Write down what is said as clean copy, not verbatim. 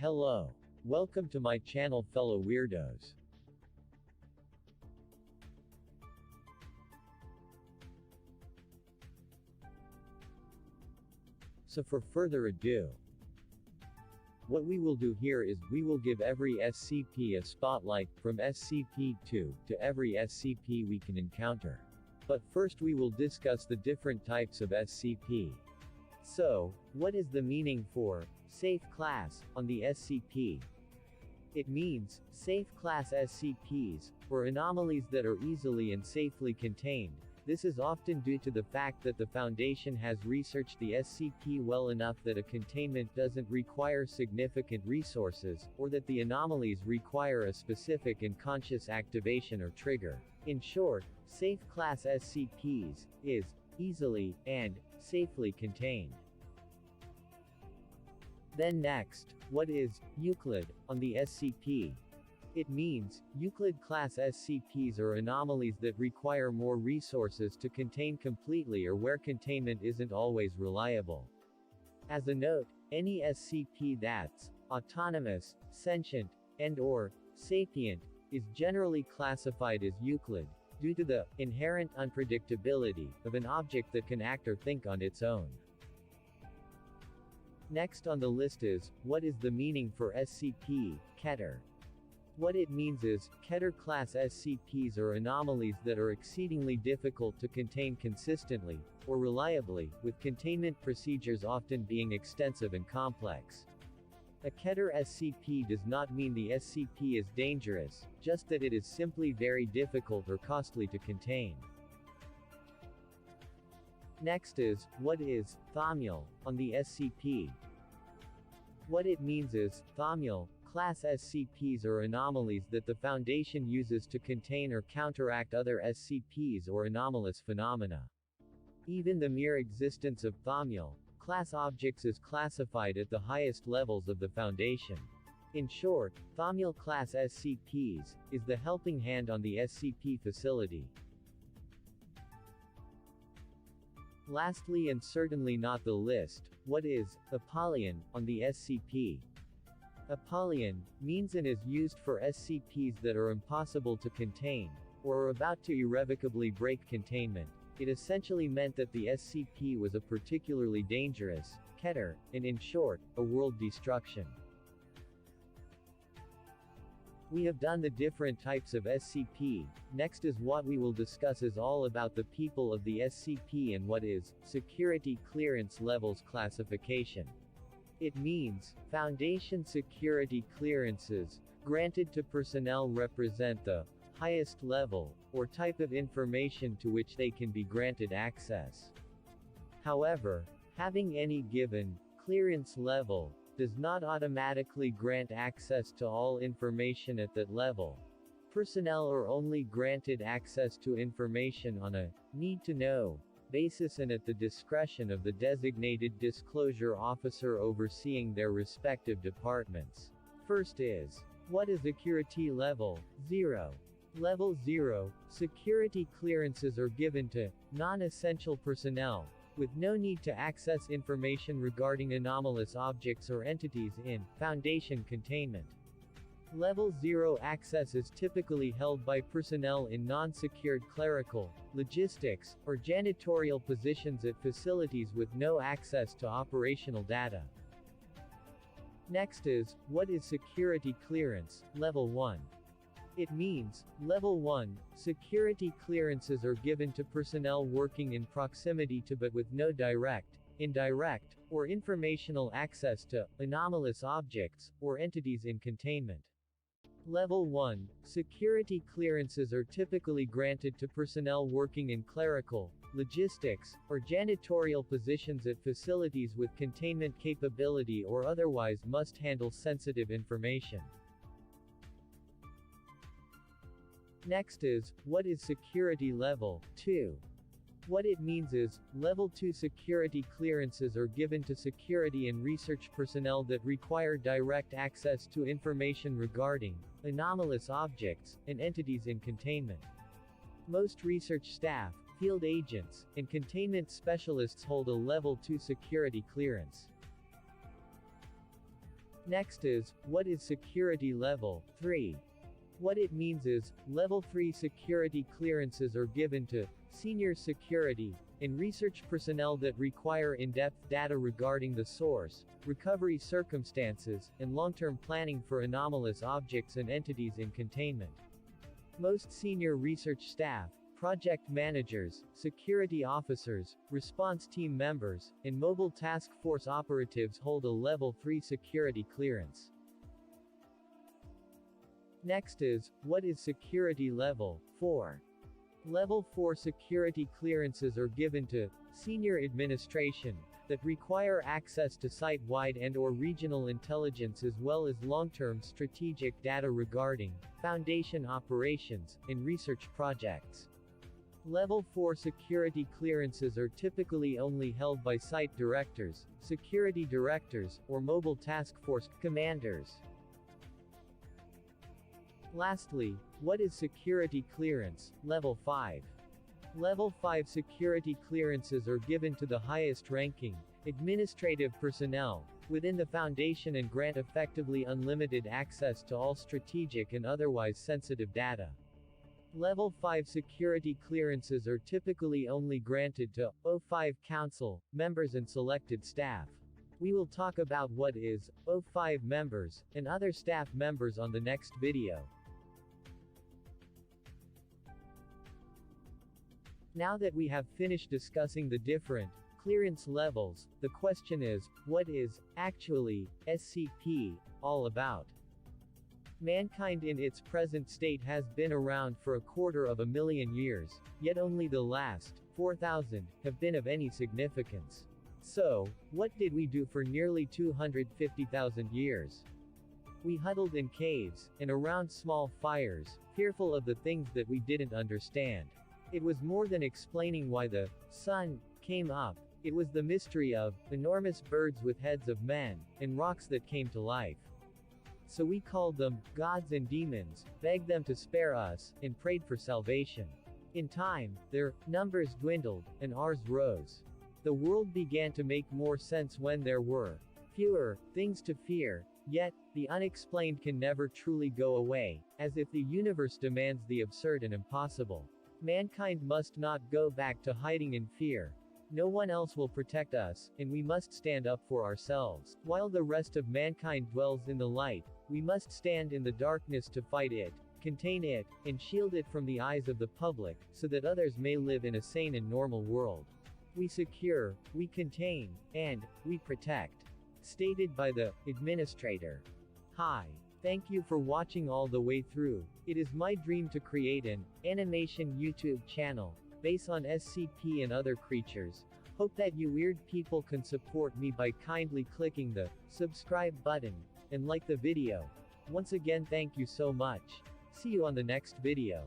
Hello. Welcome to my channel, fellow weirdos. So for further ado, what we will do here is, we will give every SCP a spotlight, from SCP-2 to every SCP we can encounter. But first we will discuss the different types of SCP. So, what is the meaning for safe class on the SCP? It means safe class SCPs, or anomalies that are easily and safely contained. This is often due to the fact that the Foundation has researched the SCP well enough that a containment doesn't require significant resources, or that the anomalies require a specific and conscious activation or trigger. In short, safe class SCPs is easily and safely contained. Then next, what is Euclid on the SCP? It means Euclid-class SCPs are anomalies that require more resources to contain completely, or where containment isn't always reliable. As a note, any SCP that's autonomous, sentient, and/or sapient is generally classified as Euclid, due to the inherent unpredictability of an object that can act or think on its own. Next on the list is, what is the meaning for SCP Keter? What it means is, Keter-class SCPs are anomalies that are exceedingly difficult to contain consistently, or reliably, with containment procedures often being extensive and complex. A Keter SCP does not mean the SCP is dangerous, just that it is simply very difficult or costly to contain. Next is, what is Thaumiel on the SCP? What it means is, Thaumiel class SCPs are anomalies that the Foundation uses to contain or counteract other SCPs or anomalous phenomena. Even the mere existence of Thaumiel class objects is classified at the highest levels of the Foundation. In short, Thaumiel class SCPs is the helping hand on the SCP facility. Lastly, and certainly not the least, what is Apollyon on the SCP? Apollyon means and is used for SCPs that are impossible to contain, or are about to irrevocably break containment. It essentially meant that the SCP was a particularly dangerous Keter, and in short, a world destruction. We have done the different types of SCP. Next is what we will discuss is all about the people of the SCP and what is Security Clearance Levels Classification. It means, Foundation security clearances granted to personnel represent the highest level, or type of information to which they can be granted access. However, having any given clearance level does not automatically grant access to all information at that level. Personnel are only granted access to information on a need-to-know basis and at the discretion of the designated disclosure officer overseeing their respective departments. First is, what is Security Level 0? Level 0, security clearances are given to non-essential personnel, with no need to access information regarding anomalous objects or entities in Foundation containment. Level 0 access is typically held by personnel in non-secured clerical, logistics, or janitorial positions at facilities with no access to operational data. Next is, what is Security Clearance, Level 1? It means, Level 1, security clearances are given to personnel working in proximity to but with no direct, indirect, or informational access to anomalous objects, or entities in containment. Level 1, security clearances are typically granted to personnel working in clerical, logistics, or janitorial positions at facilities with containment capability or otherwise must handle sensitive information. Next is, what is Security Level 2? What it means is, Level 2 security clearances are given to security and research personnel that require direct access to information regarding anomalous objects and entities in containment. Most research staff, field agents, and containment specialists hold a Level 2 security clearance. Next is, what is security level 3? What it means is, level 3 security clearances are given to senior security and research personnel that require in-depth data regarding the source, recovery circumstances, and long-term planning for anomalous objects and entities in containment. Most senior research staff, project managers, security officers, response team members, and mobile task force operatives hold a level 3 security clearance. Next is, what is security level 4? Level 4 security clearances are given to senior administration that require access to site-wide and/or regional intelligence as well as long-term strategic data regarding Foundation operations and research projects. Level 4 security clearances are typically only held by site directors, security directors, or mobile task force commanders. Lastly, what is security clearance, level 5? Level 5 security clearances are given to the highest ranking administrative personnel within the Foundation and grant effectively unlimited access to all strategic and otherwise sensitive data. Level 5 security clearances are typically only granted to O5 Council members and selected staff. We will talk about what is O5 members and other staff members on the next video. Now that we have finished discussing the different clearance levels, the question is, what is actually SCP all about? Mankind in its present state has been around for 250,000 years, yet only the last 4,000 have been of any significance. So, what did we do for nearly 250,000 years? We huddled in caves and around small fires, fearful of the things that we didn't understand. It was more than explaining why the sun came up. It was the mystery of enormous birds with heads of men and rocks that came to life. So we called them gods and demons, begged them to spare us, and prayed for salvation. In time, their numbers dwindled, and ours rose. The world began to make more sense when there were fewer things to fear, yet, the unexplained can never truly go away, as if the universe demands the absurd and impossible. Mankind must not go back to hiding in fear. No one else will protect us, and we must stand up for ourselves. While the rest of mankind dwells in the light, we must stand in the darkness to fight it, contain it, and shield it from the eyes of the public, so that others may live in a sane and normal world. We secure, we contain, and we protect. Stated by the administrator. Hi. Thank you for watching all the way through. It is my dream to create an animation YouTube channel based on SCP and other creatures. Hope that you weird people can support me by kindly clicking the subscribe button and like the video. Once again, thank you so much. See you on the next video.